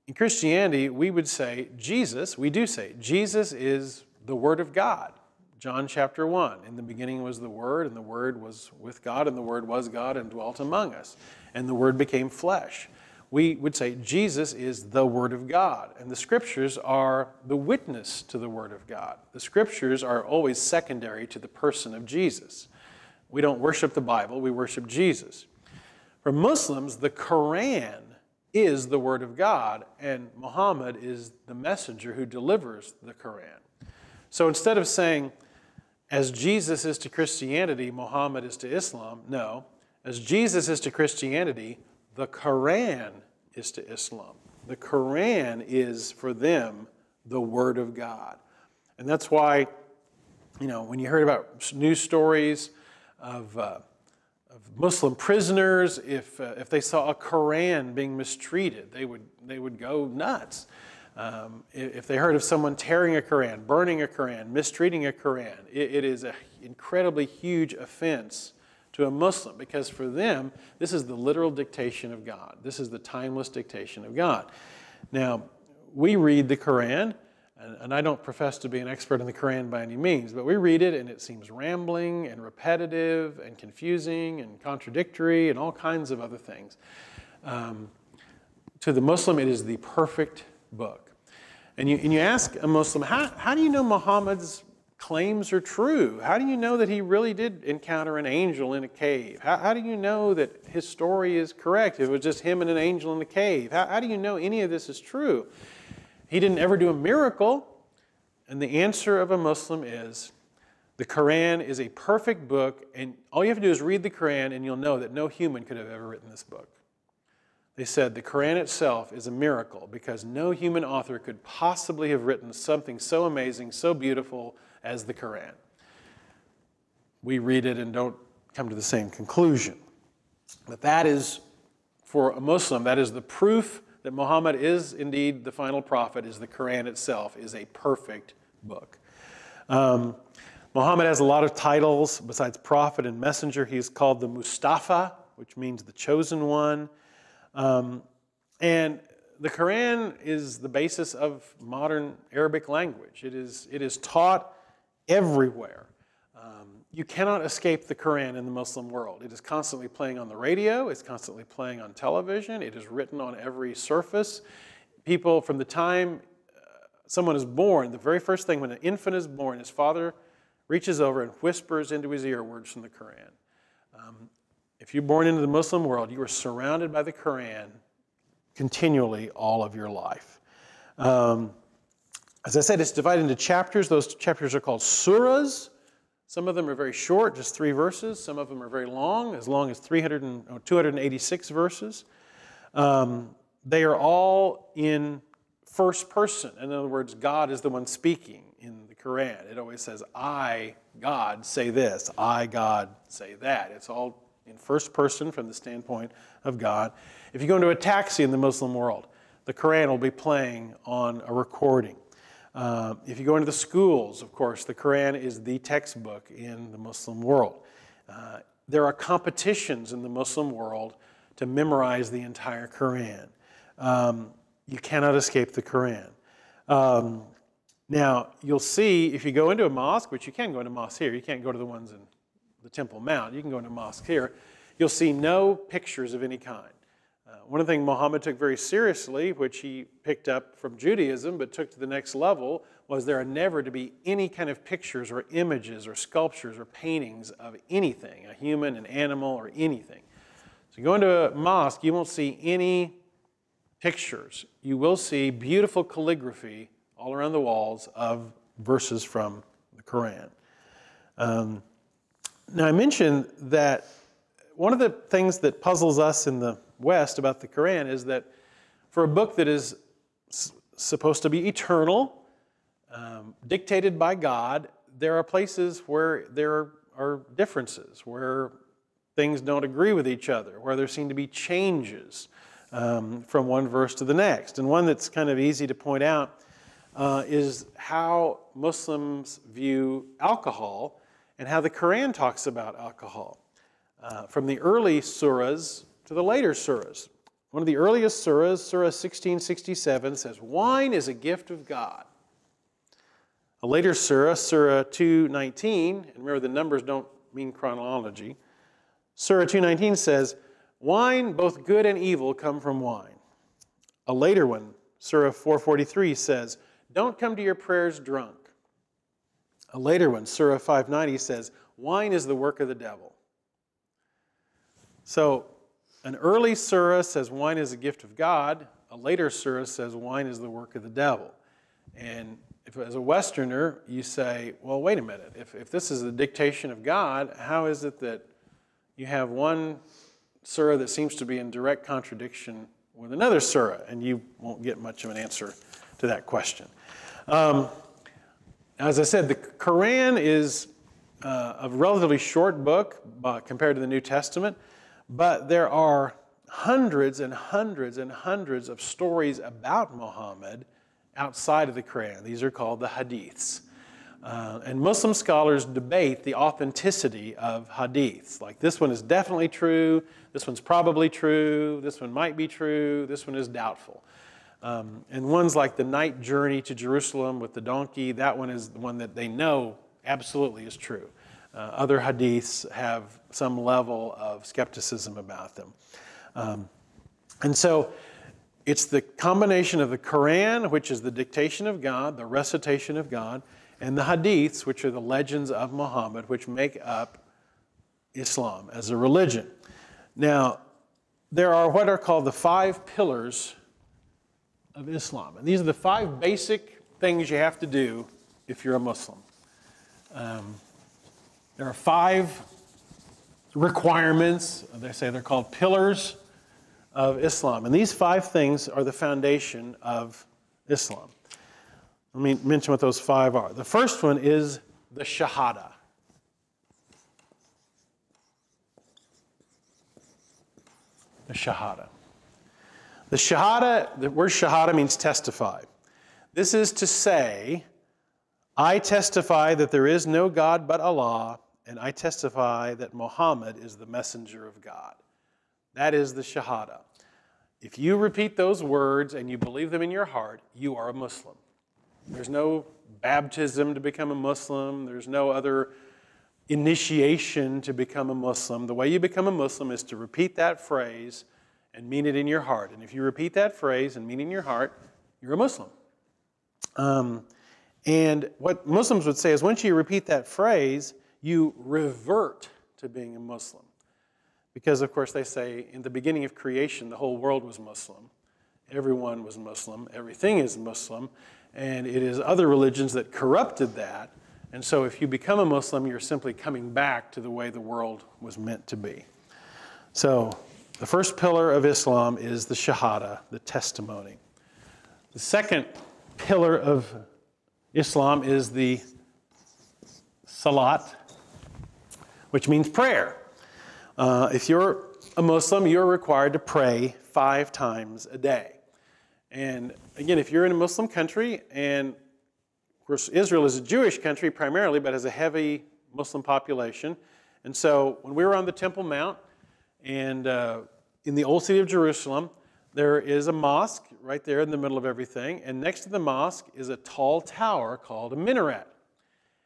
in Christianity, we would say Jesus is the Word of God. John chapter 1, in the beginning was the Word, and the Word was with God, and the Word was God and dwelt among us. And the Word became flesh. We would say Jesus is the Word of God, and the Scriptures are the witness to the Word of God. The Scriptures are always secondary to the person of Jesus. We don't worship the Bible, we worship Jesus. For Muslims, the Quran is the Word of God, and Muhammad is the messenger who delivers the Quran. So instead of saying, as Jesus is to Christianity, Muhammad is to Islam, no. As Jesus is to Christianity, the Quran is to Islam. The Quran is, for them, the Word of God. And that's why, when you heard about news stories of Muslim prisoners, if they saw a Quran being mistreated, they would go nuts. If they heard of someone tearing a Quran, burning a Quran, mistreating a Quran, it is an incredibly huge offense to a Muslim, because for them, this is the literal dictation of God. This is the timeless dictation of God. Now, we read the Quran, and I don't profess to be an expert in the Quran by any means, but we read it and it seems rambling and repetitive and confusing and contradictory and all kinds of other things. To the Muslim, it is the perfect book. And you ask a Muslim, how do you know Muhammad's claims are true? How do you know that he really did encounter an angel in a cave? How do you know that his story is correct? It was just him and an angel in the cave. How do you know any of this is true? He didn't ever do a miracle. And the answer of a Muslim is, the Quran is a perfect book, and all you have to do is read the Quran and you'll know that no human could have ever written this book. They said the Quran itself is a miracle because no human author could possibly have written something so amazing, so beautiful as the Quran. We read it and don't come to the same conclusion. But that is, for a Muslim, that is the proof that Muhammad is indeed the final prophet, is the Quran itself is a perfect book. Muhammad has a lot of titles. Besides prophet and messenger, he is called the Mustafa, which means the chosen one. And the Quran is the basis of modern Arabic language. It is taught everywhere. You cannot escape the Quran in the Muslim world. It is constantly playing on the radio. It's constantly playing on television. It is written on every surface. People, from the time someone is born, the very first thing when an infant is born, his father reaches over and whispers into his ear words from the Quran. If you're born into the Muslim world, you are surrounded by the Quran continually all of your life. As I said, it's divided into chapters. Those chapters are called surahs. Some of them are very short, just 3 verses. Some of them are very long as 286 verses. They are all in first person. In other words, God is the one speaking in the Quran. It always says, I, God, say this. I, God, say that. It's all in first person from the standpoint of God. If you go into a taxi in the Muslim world, the Quran will be playing on a recording. If you go into the schools, of course, the Quran is the textbook in the Muslim world. There are competitions in the Muslim world to memorize the entire Quran. You cannot escape the Quran. Now, you'll see if you go into a mosque, which you can go into mosques here, you can't go to the ones in the Temple Mount, you can go into mosques here, you'll see no pictures of any kind. One of the things Muhammad took very seriously, which he picked up from Judaism but took to the next level, was there are never to be any kind of pictures or images or sculptures or paintings of anything, a human, an animal, or anything. So you go into a mosque, you won't see any pictures. You will see beautiful calligraphy all around the walls of verses from the Quran. Now I mentioned that one of the things that puzzles us in the West about the Quran is that for a book that is supposed to be eternal, dictated by God, there are places where there are differences, where things don't agree with each other, where there seem to be changes from one verse to the next. And one that's kind of easy to point out is how Muslims view alcohol and how the Quran talks about alcohol. From the early surahs to the later surahs. One of the earliest surahs, Surah 1667, says, "Wine is a gift of God." A later surah, Surah 219, and remember the numbers don't mean chronology, Surah 219 says, "Wine, both good and evil, come from wine." A later one, Surah 443, says, "Don't come to your prayers drunk." A later one, Surah 590, says, "Wine is the work of the devil." So, an early surah says wine is a gift of God. A later surah says wine is the work of the devil. And if as a Westerner you say, well, wait a minute, if this is the dictation of God, how is it that you have one surah that seems to be in direct contradiction with another surah? And you won't get much of an answer to that question. As I said, the Quran is a relatively short book compared to the New Testament. But there are hundreds and hundreds and hundreds of stories about Muhammad outside of the Quran. These are called the hadiths. And Muslim scholars debate the authenticity of hadiths. Like, this one is definitely true, this one's probably true, this one might be true, this one is doubtful. And ones like the night journey to Jerusalem with the donkey, that one is the one that they know absolutely is true. Other hadiths have some level of skepticism about them. And so it's the combination of the Quran, which is the dictation of God, the recitation of God, and the hadiths, which are the legends of Muhammad, which make up Islam as a religion. Now, there are what are called the 5 pillars of Islam. And these are the 5 basic things you have to do if you're a Muslim. There are 5 requirements, they say they're called pillars of Islam. And these 5 things are the foundation of Islam. Let me mention what those 5 are. The first one is the Shahada. The Shahada. The Shahada, the word Shahada means testify. This is to say, I testify that there is no God but Allah, and I testify that Muhammad is the messenger of God. That is the Shahada. If you repeat those words and you believe them in your heart, you are a Muslim. There's no baptism to become a Muslim. There's no other initiation to become a Muslim. The way you become a Muslim is to repeat that phrase and mean it in your heart. And if you repeat that phrase and mean it in your heart, you're a Muslim. And what Muslims would say is once you repeat that phrase, you revert to being a Muslim. Because, of course, they say in the beginning of creation, the whole world was Muslim. Everyone was Muslim. Everything is Muslim. And it is other religions that corrupted that. And so if you become a Muslim, you're simply coming back to the way the world was meant to be. So the first pillar of Islam is the Shahada, the testimony. The second pillar of Islam is the Salat, which means prayer. If you're a Muslim, you're required to pray 5 times a day. And again, if you're in a Muslim country and Of course, Israel is a Jewish country primarily, but has a heavy Muslim population. And so when we were on the Temple Mount, and in the old city of Jerusalem, there is a mosque right there in the middle of everything. And next to the mosque is a tall tower called a minaret.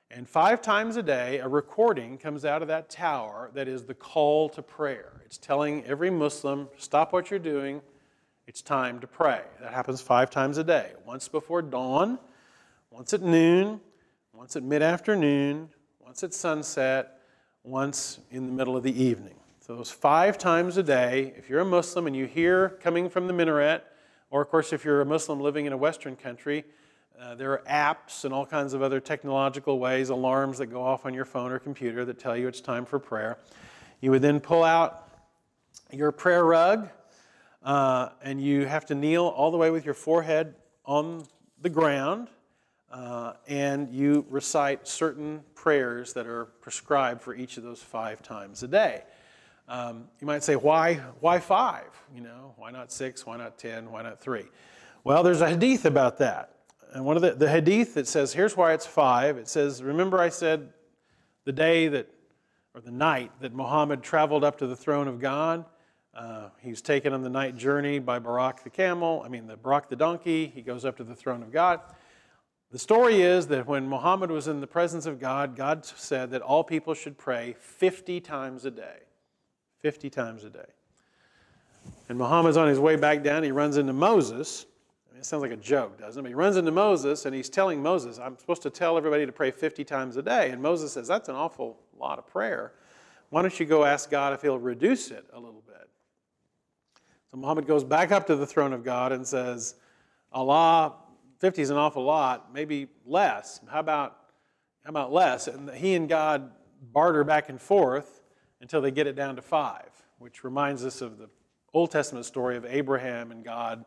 And 5 times a day, a recording comes out of that tower that is the call to prayer. It's telling every Muslim, stop what you're doing, it's time to pray. That happens 5 times a day. Once before dawn, once at noon, once at mid-afternoon, once at sunset, once in the middle of the evening. So those 5 times a day, if you're a Muslim and you hear coming from the minaret, or of course if you're a Muslim living in a Western country, there are apps and all kinds of other technological ways, alarms that go off on your phone or computer that tell you it's time for prayer. You would then pull out your prayer rug, and you have to kneel all the way with your forehead on the ground, and you recite certain prayers that are prescribed for each of those 5 times a day. You might say, why 5? You know, why not 6? Why not 10? Why not 3? Well, there's a hadith about that. And one of the hadith that says, here's why it's 5. It says, remember I said the day that, or the night that Muhammad traveled up to the throne of God? He was taken on the night journey by Barak the donkey. He goes up to the throne of God. The story is that when Muhammad was in the presence of God, God said that all people should pray 50 times a day. 50 times a day. And Muhammad's on his way back down. He runs into Moses. I mean, it sounds like a joke, doesn't it? But he runs into Moses, and he's telling Moses, I'm supposed to tell everybody to pray 50 times a day. And Moses says, that's an awful lot of prayer. Why don't you go ask God if he'll reduce it a little bit? So Muhammad goes back up to the throne of God and says, Allah, 50 is an awful lot, maybe less. How about less? And he and God barter back and forth until they get it down to 5, which reminds us of the Old Testament story of Abraham and God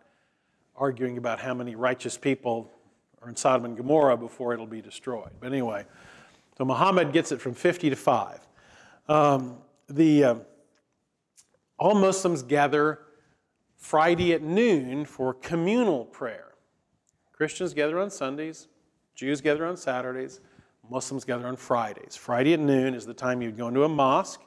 arguing about how many righteous people are in Sodom and Gomorrah before it'll be destroyed. But anyway, so Muhammad gets it from 50 to 5. All Muslims gather Friday at noon for communal prayer. Christians gather on Sundays, Jews gather on Saturdays, Muslims gather on Fridays. Friday at noon is the time you'd go into a mosque.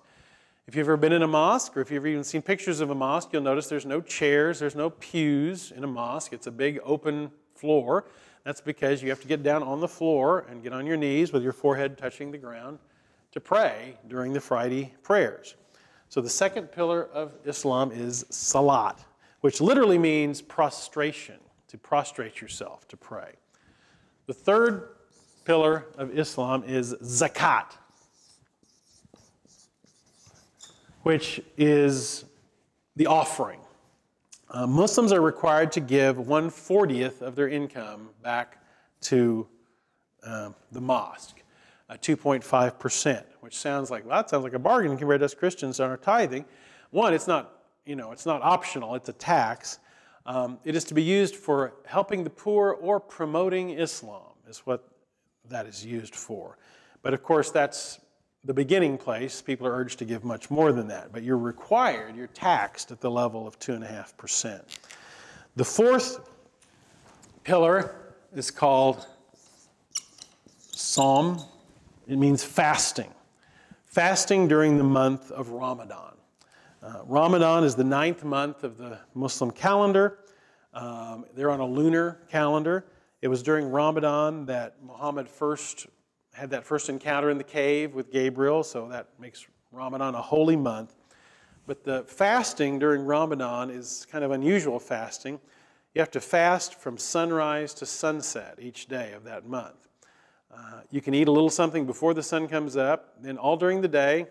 If you've ever been in a mosque, or if you've even seen pictures of a mosque, you'll notice there's no chairs, there's no pews in a mosque. It's a big open floor. That's because you have to get down on the floor and get on your knees with your forehead touching the ground to pray during the Friday prayers. So the second pillar of Islam is salat, which literally means prostration, to prostrate yourself, to pray. The third pillar of Islam is zakat, which is the offering. Muslims are required to give 1/40 of their income back to the mosque, 2.5%, which sounds like, well, that sounds like a bargain compared to us Christians on our tithing. One, it's not optional, it's a tax. It is to be used for helping the poor or promoting Islam, is what that is used for. But of course, that's the beginning place. People are urged to give much more than that. But you're taxed at the level of 2.5%. The fourth pillar is called Sawm. It means fasting. Fasting during the month of Ramadan. Ramadan is the 9th month of the Muslim calendar. They're on a lunar calendar. It was during Ramadan that Muhammad had that first encounter in the cave with Gabriel, so that makes Ramadan a holy month. But the fasting during Ramadan is kind of unusual fasting. You have to fast from sunrise to sunset each day of that month. You can eat a little something before the sun comes up, then all during the day,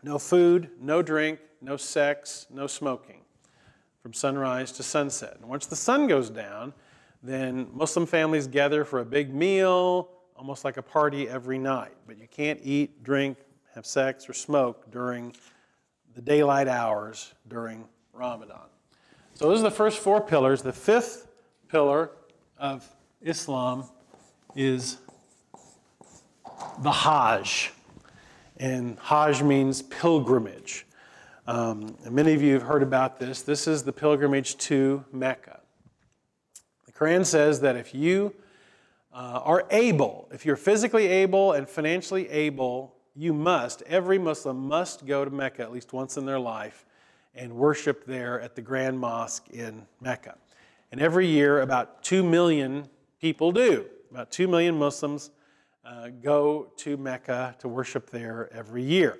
no food, no drink, no sex, no smoking, from sunrise to sunset. And once the sun goes down, then Muslim families gather for a big meal, almost like a party every night. But you can't eat, drink, have sex, or smoke during the daylight hours during Ramadan. So those are the first 4 pillars. The 5th pillar of Islam is the Hajj. And Hajj means pilgrimage. And many of you have heard about this. This is the pilgrimage to Mecca. The Quran says that if you are able, if you're physically able and financially able, every Muslim must go to Mecca at least once in their life and worship there at the Grand Mosque in Mecca. And every year, about 2 million people do. About 2 million Muslims go to Mecca to worship there every year.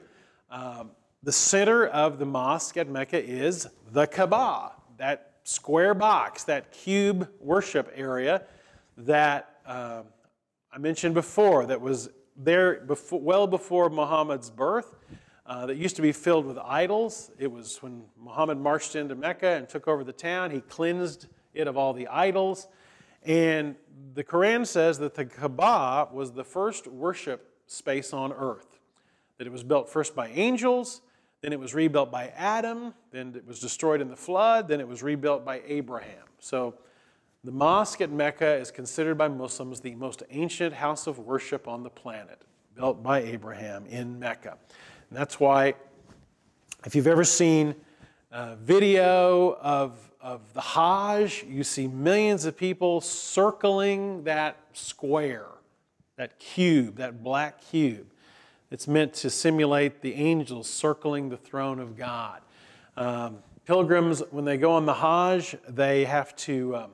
The center of the mosque at Mecca is the Kaaba, that square box, that cube worship area that I mentioned before, that was there well before Muhammad's birth, that used to be filled with idols. It was when Muhammad marched into Mecca and took over the town, he cleansed it of all the idols. And the Quran says that the Kaaba was the first worship space on earth, that it was built first by angels, then it was rebuilt by Adam, then it was destroyed in the flood, then it was rebuilt by Abraham. So the mosque at Mecca is considered by Muslims the most ancient house of worship on the planet, built by Abraham in Mecca. And that's why, if you've ever seen a video of the Hajj, you see millions of people circling that square, that cube, that black cube. It's meant to simulate the angels circling the throne of God. Pilgrims, when they go on the Hajj, they have to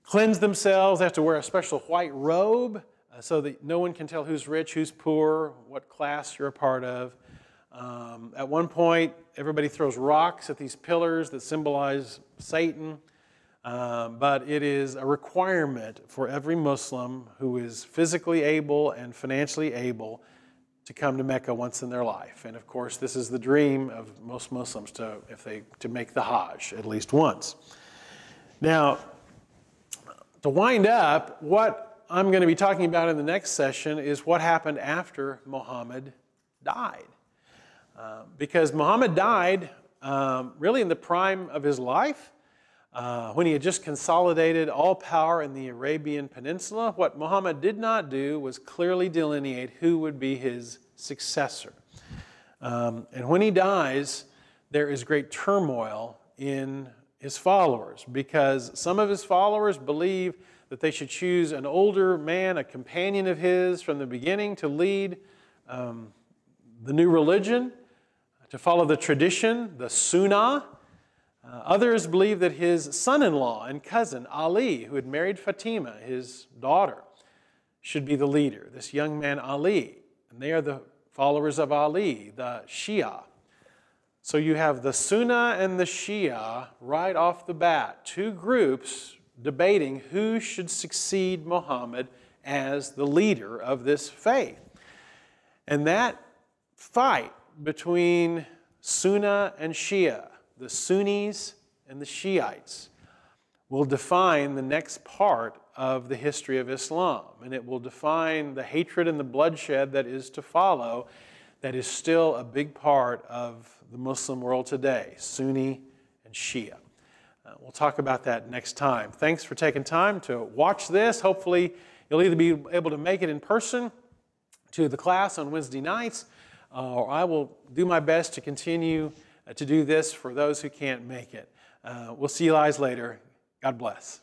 cleanse themselves. They have to wear a special white robe so that no one can tell who's rich, who's poor, what class you're a part of. At one point, everybody throws rocks at these pillars that symbolize Satan, but it is a requirement for every Muslim who is physically able and financially able to come to Mecca once in their life. And of course, this is the dream of most Muslims to make the Hajj at least once. Now, to wind up, what I'm going to be talking about in the next session is what happened after Muhammad died. Because Muhammad died really in the prime of his life, when he had just consolidated all power in the Arabian Peninsula. What Muhammad did not do was clearly delineate who would be his successor. And when he dies, there is great turmoil in his followers, because some of his followers believe that they should choose an older man, a companion of his from the beginning, to lead the new religion, to follow the tradition, the Sunnah. Others believe that his son-in-law and cousin, Ali, who had married Fatima, his daughter, should be the leader, this young man Ali. And they are the followers of Ali, the Shia. So you have the Sunnah and the Shia right off the bat, two groups debating who should succeed Muhammad as the leader of this faith. And that fight between Sunnah and Shia, the Sunnis and the Shiites, will define the next part of the history of Islam. And it will define the hatred and the bloodshed that is to follow, that is still a big part of the Muslim world today, Sunni and Shia. We'll talk about that next time. Thanks for taking time to watch this. Hopefully you'll either be able to make it in person to the class on Wednesday nights, or I will do my best to continue to do this for those who can't make it. We'll see you guys later. God bless.